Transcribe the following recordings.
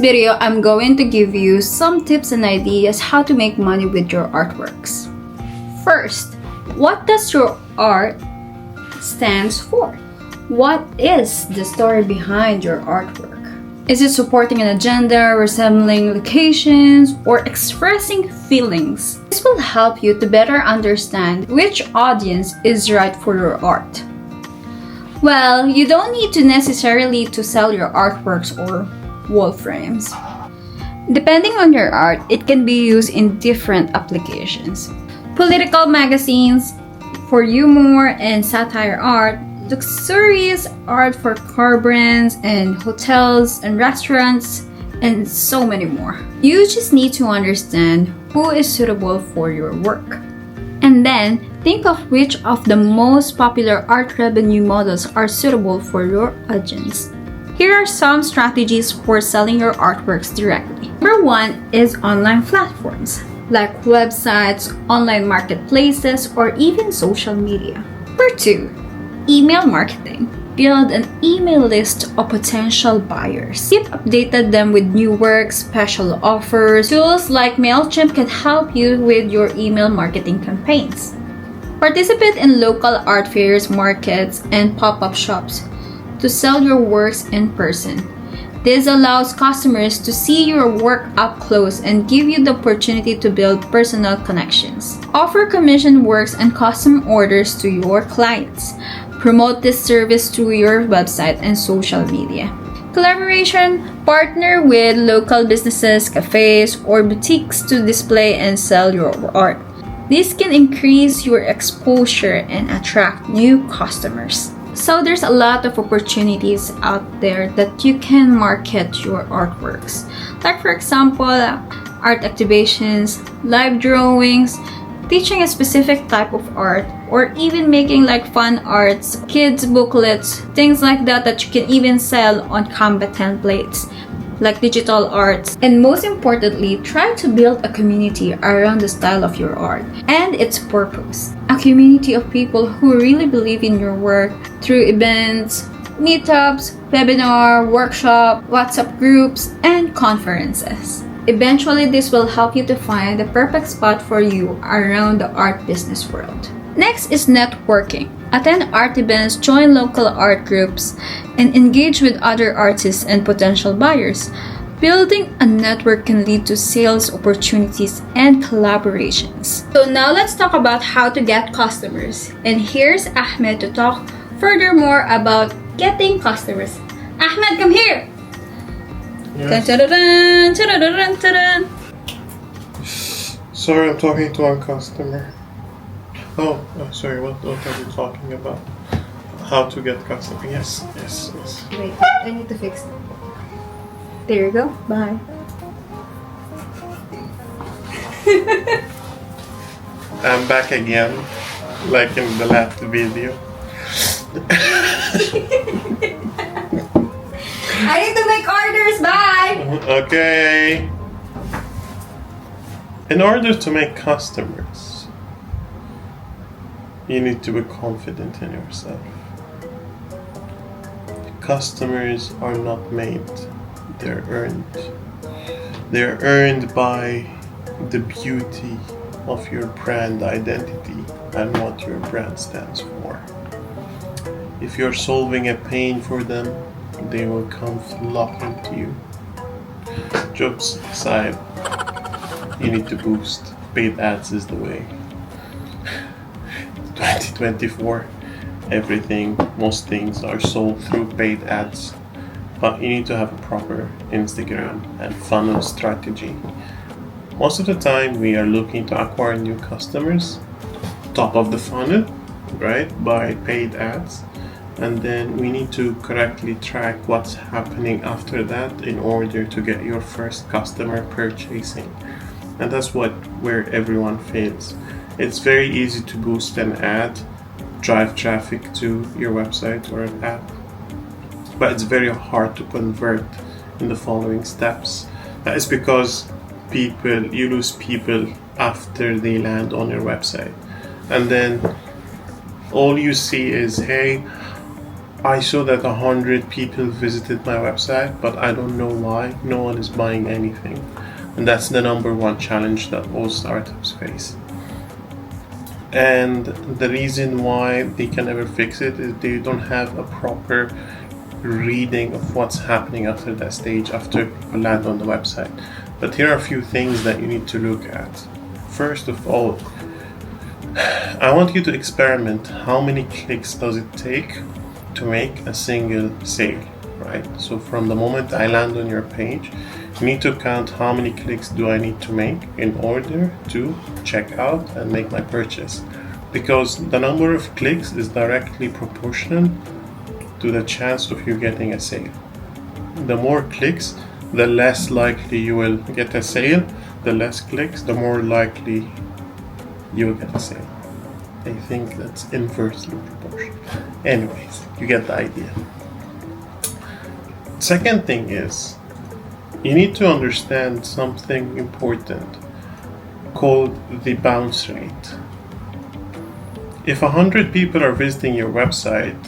video, I'm going to give you some tips and ideas how to make money with your artworks. First, what does your art stands for? What is the story behind your artwork? Is it supporting an agenda, resembling locations, or expressing feelings? This will help you to better understand which audience is right for your art. Well, you don't need to necessarily to sell your artworks or wall frames. Depending on your art, it can be used in different applications. Political magazines for humor and satire art, luxurious art for car brands and hotels and restaurants, and so many more. You just need to understand who is suitable for your work. And then think of which of the most popular art revenue models are suitable for your audience. Here are some strategies for selling your artworks directly. Number 1 is online platforms like websites, online marketplaces, or even social media. Number 2, email marketing. Build an email list of potential buyers. Keep updated them with new work, special offers. Tools like MailChimp can help you with your email marketing campaigns. Participate in local art fairs, markets, and pop-up shops to sell your works in person. This allows customers to see your work up close and give you the opportunity to build personal connections. Offer commission works and custom orders to your clients. Promote this service through your website and social media. Collaboration: partner with local businesses, cafes, or boutiques to display and sell your art. This can increase your exposure and attract new customers. So there's a lot of opportunities out there that you can market your artworks. Like for example, art activations, live drawings, teaching a specific type of art, or even making like fun arts, kids booklets, things like that that you can even sell on Canva templates, like digital arts. And most importantly, try to build a community around the style of your art and its purpose. A community of people who really believe in your work through events, meetups, webinar, workshop, WhatsApp groups, and conferences. Eventually, this will help you to find the perfect spot for you around the art business world. Next is networking. Attend art events, join local art groups, and engage with other artists and potential buyers. Building a network can lead to sales opportunities and collaborations. So now let's talk about how to get customers. And here's Ahmed to talk furthermore about getting customers. Ahmed, come here! Yes. Dun, dun, dun, dun, dun, dun. Sorry, I'm talking to one customer. Sorry, what are you talking about? How to get customer? Yes. Wait, I need to fix it. There you go. Bye. I'm back again, like in the last video. I need to make orders. Bye. Okay. In order to make customers, you need to be confident in yourself. Customers are not made, they're earned. They're earned by the beauty of your brand identity and what your brand stands for. If you're solving a pain for them, they will come flocking to you. Jokes aside, you need to boost. Paid ads is the way. 2024, most things are sold through paid ads. But you need to have a proper Instagram and funnel strategy. Most of the time, we are looking to acquire new customers, top of the funnel, right, by paid ads. And then we need to correctly track what's happening after that in order to get your first customer purchasing. And that's where everyone fails. It's very easy to boost an ad, drive traffic to your website or an app, but it's very hard to convert in the following steps. That is because you lose people after they land on your website. And then all you see is, hey, I saw that 100 people visited my website, but I don't know why. No one is buying anything. And that's the number one challenge that all startups face. And the reason why they can never fix it is they don't have a proper reading of what's happening after that stage, after people land on the website. But here are a few things that you need to look at. First of all, I want you to experiment how many clicks does it take to make a single sale, right? So from the moment I land on your page, you need to count how many clicks do I need to make in order to check out and make my purchase. Because the number of clicks is directly proportional to the chance of you getting a sale. The more clicks, the less likely you will get a sale. The less clicks, the more likely you will get a sale. I think that's inversely proportional. Anyways, you get the idea. Second thing is, you need to understand something important called the bounce rate. If 100 people are visiting your website,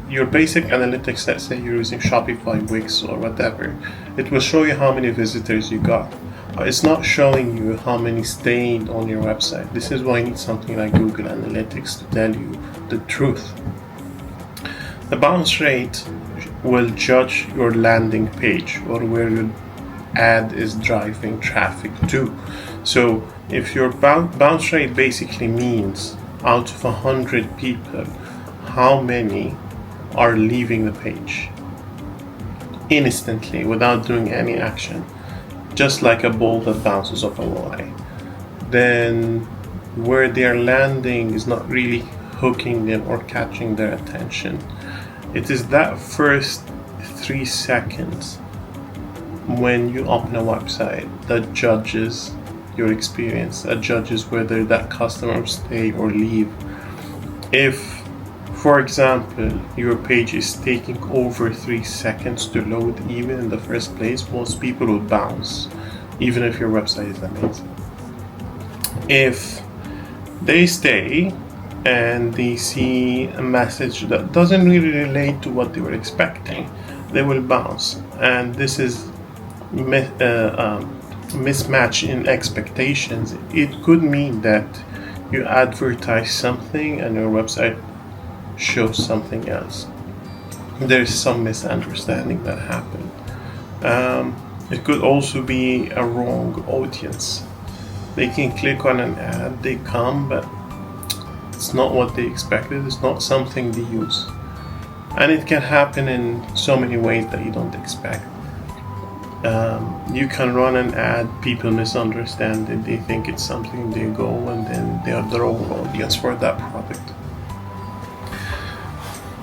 your basic analytics, let's say you're using Shopify, Wix, or whatever, it will show you how many visitors you got. It's not showing you how many stayed on your website. This is why you need something like Google Analytics to tell you the truth. The bounce rate will judge your landing page or where your ad is driving traffic to. So if your bounce rate basically means out of 100 people, how many are leaving the page instantly without doing any action, just like a ball that bounces off a wall, then where they are landing is not really hooking them or catching their attention. It is that first 3 seconds when you open a website that judges your experience, that judges whether that customer will stay or leave. If, for example, your page is taking over 3 seconds to load even in the first place, most people will bounce, even if your website is amazing. If they stay and they see a message that doesn't really relate to what they were expecting, they will bounce. And this is mismatch in expectations. It could mean that you advertise something and your website shows something else. There's some misunderstanding that happened. It could also be a wrong audience. They can click on an ad, they come, but it's not what they expected, it's not something they use. And it can happen in so many ways that you don't expect. You can run an ad, people misunderstand it, they think it's something, they go, and then they are the wrong audience for that product.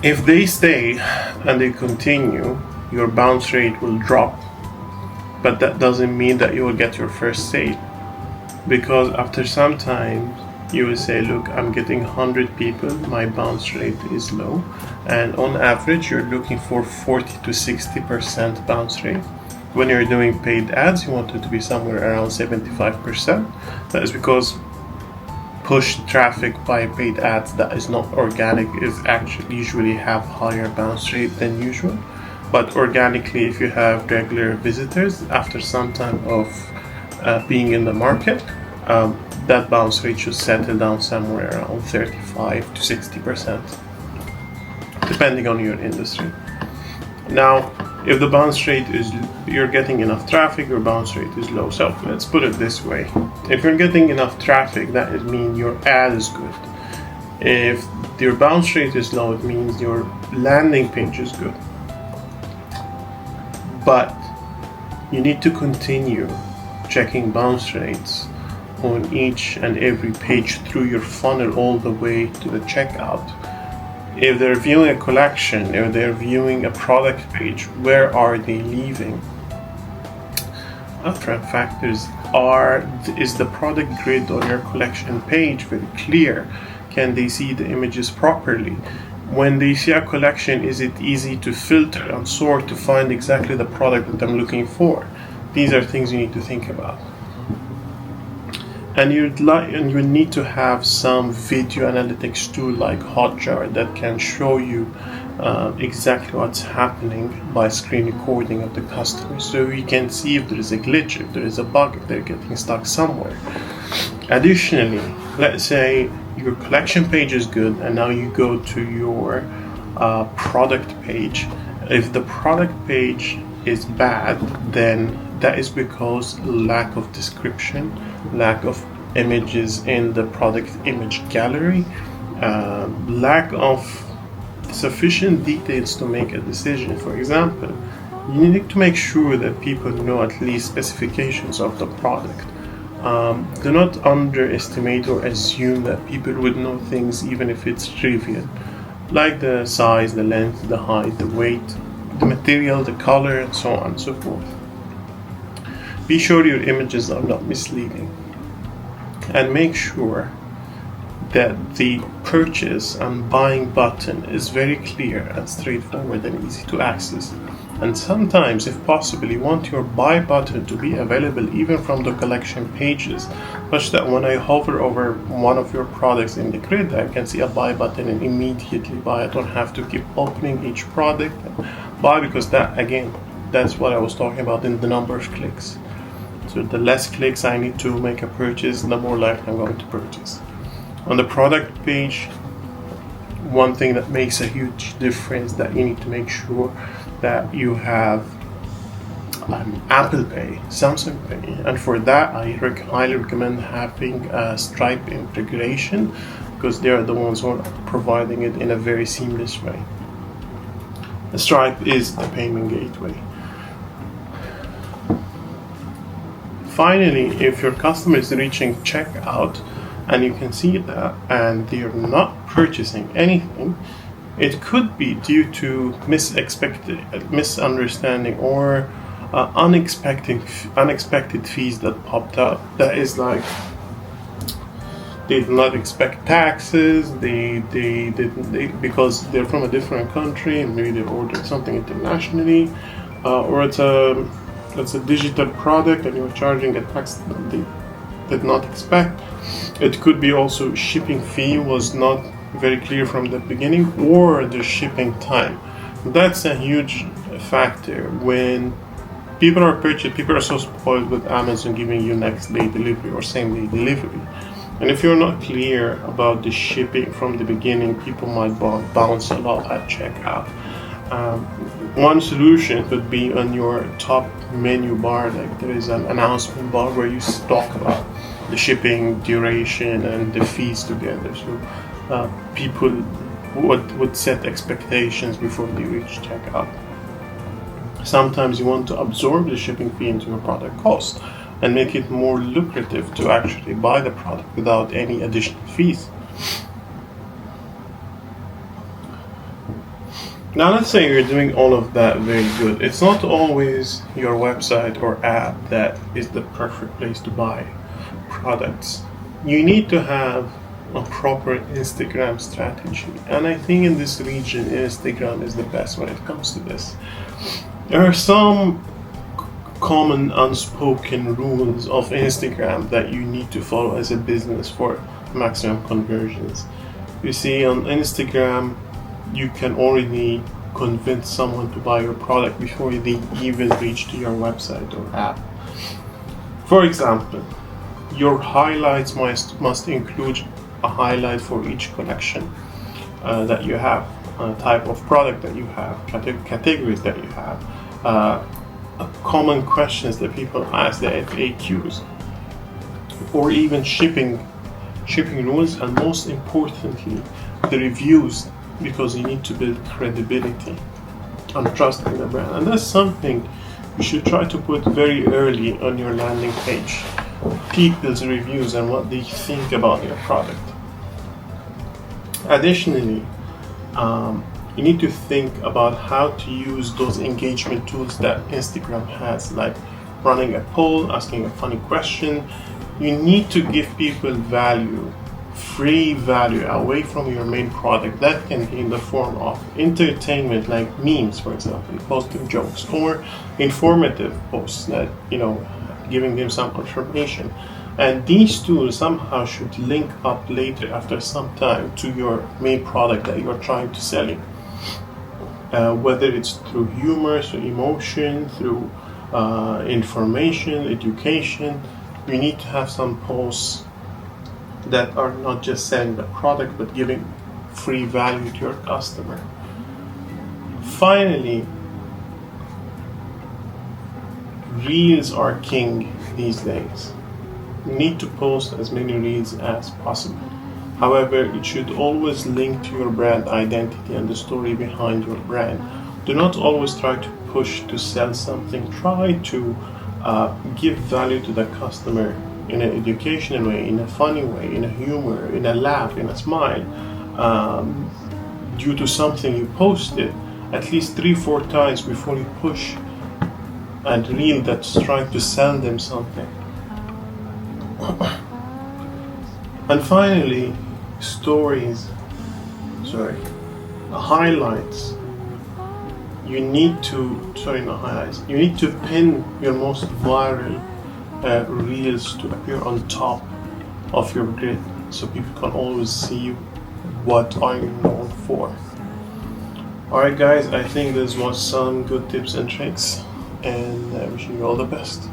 If they stay and they continue, your bounce rate will drop, but that doesn't mean that you will get your first sale, because after some time you will say, look, I'm getting 100 people, my bounce rate is low, and on average you're looking for 40 to 60% bounce rate. When you're doing paid ads, you want it to be somewhere around 75%. That is because push traffic by paid ads that is not organic is actually usually have higher bounce rate than usual. But organically, if you have regular visitors after some time of being in the market, that bounce rate should settle down somewhere around 35 to 60%, depending on your industry. Now, if the bounce rate is, you're getting enough traffic, your bounce rate is low. So let's put it this way. If you're getting enough traffic, that means your ad is good. If your bounce rate is low, it means your landing page is good. But you need to continue checking bounce rates on each and every page through your funnel all the way to the checkout. If they're viewing a collection, if they're viewing a product page, where are they leaving? Upfront factors is the product grid on your collection page very clear? Can they see the images properly? When they see a collection, is it easy to filter and sort to find exactly the product that I'm looking for? These are things you need to think about. And you need to have some video analytics tool like Hotjar that can show you exactly what's happening by screen recording of the customer, so you can see if there is a glitch, if there is a bug, if they're getting stuck somewhere. Additionally, let's say your collection page is good and now you go to your product page. If the product page is bad, then that is because lack of description, lack of images in the product image gallery, lack of sufficient details to make a decision. For example, you need to make sure that people know at least specifications of the product. Do not underestimate or assume that people would know things even if it's trivial, like the size, the length, the height, the weight, the material, the color, and so on and so forth. Be sure your images are not misleading, and make sure that the purchase and buying button is very clear and straightforward and easy to access. And sometimes, if possible, you want your buy button to be available even from the collection pages, such that when I hover over one of your products in the grid, I can see a buy button and immediately buy. I don't have to keep opening each product and buy, because that's what I was talking about in the number of clicks. So the less clicks I need to make a purchase, the more likely I'm going to purchase. On the product page, one thing that makes a huge difference that you need to make sure that you have Apple Pay, Samsung Pay, and for that I highly recommend having a Stripe integration, because they are the ones who are providing it in a very seamless way. Stripe is the payment gateway. Finally, if your customer is reaching checkout and you can see that and they're not purchasing anything, it could be due to misunderstanding or unexpected fees that popped up. That is like they did not expect taxes. They because they're from a different country and maybe they ordered something internationally, or it's a digital product and you're charging a tax that they did not expect. It could be also shipping fee was not very clear from the beginning, or the shipping time. That's a huge factor. When people are so spoiled with Amazon giving you next day delivery or same day delivery. And if you're not clear about the shipping from the beginning, people might bounce a lot at checkout. One solution could be on your top menu bar, like there is an announcement bar where you talk about the shipping duration and the fees together. So people would set expectations before they reach checkout. Sometimes you want to absorb the shipping fee into your product cost and make it more lucrative to actually buy the product without any additional fees. Now let's say you're doing all of that very good. It's not always your website or app that is the perfect place to buy products. You need to have a proper Instagram strategy, and I think in this region Instagram is the best when it comes to this. There are some common unspoken rules of Instagram that you need to follow as a business for maximum conversions. You see, on Instagram you can already convince someone to buy your product before they even reach to your website or app. For example, your highlights must include a highlight for each collection that you have, type of product that you have, categories that you have, common questions that people ask, the FAQs, or even shipping rules, and most importantly, the reviews, because you need to build credibility and trust in the brand. And that's something you should try to put very early on your landing page. People's reviews and what they think about your product. Additionally, you need to think about how to use those engagement tools that Instagram has, like running a poll, asking a funny question. You need to give people value, free value away from your main product. That can be in the form of entertainment, like memes, for example, posting jokes, or informative posts that, giving them some information. And these two somehow should link up later after some time to your main product that you're trying to sell. Whether it's through humor, through emotion, through information, education, you need to have some posts that are not just selling the product but giving free value to your customer. Finally, reels are king these days. You need to post as many reels as possible. However, it should always link to your brand identity and the story behind your brand. Do not always try to push to sell something. Try to give value to the customer in an educational way, in a funny way, in a humor, in a laugh, in a smile, due to something you posted at least 3-4 times before you push and reel that's trying to sell them something. And finally, highlights. You need to pin your most viral reels to appear on top of your grid so people can always see what are you known for. Alright guys, I think this was some good tips and tricks, and wishing you all the best.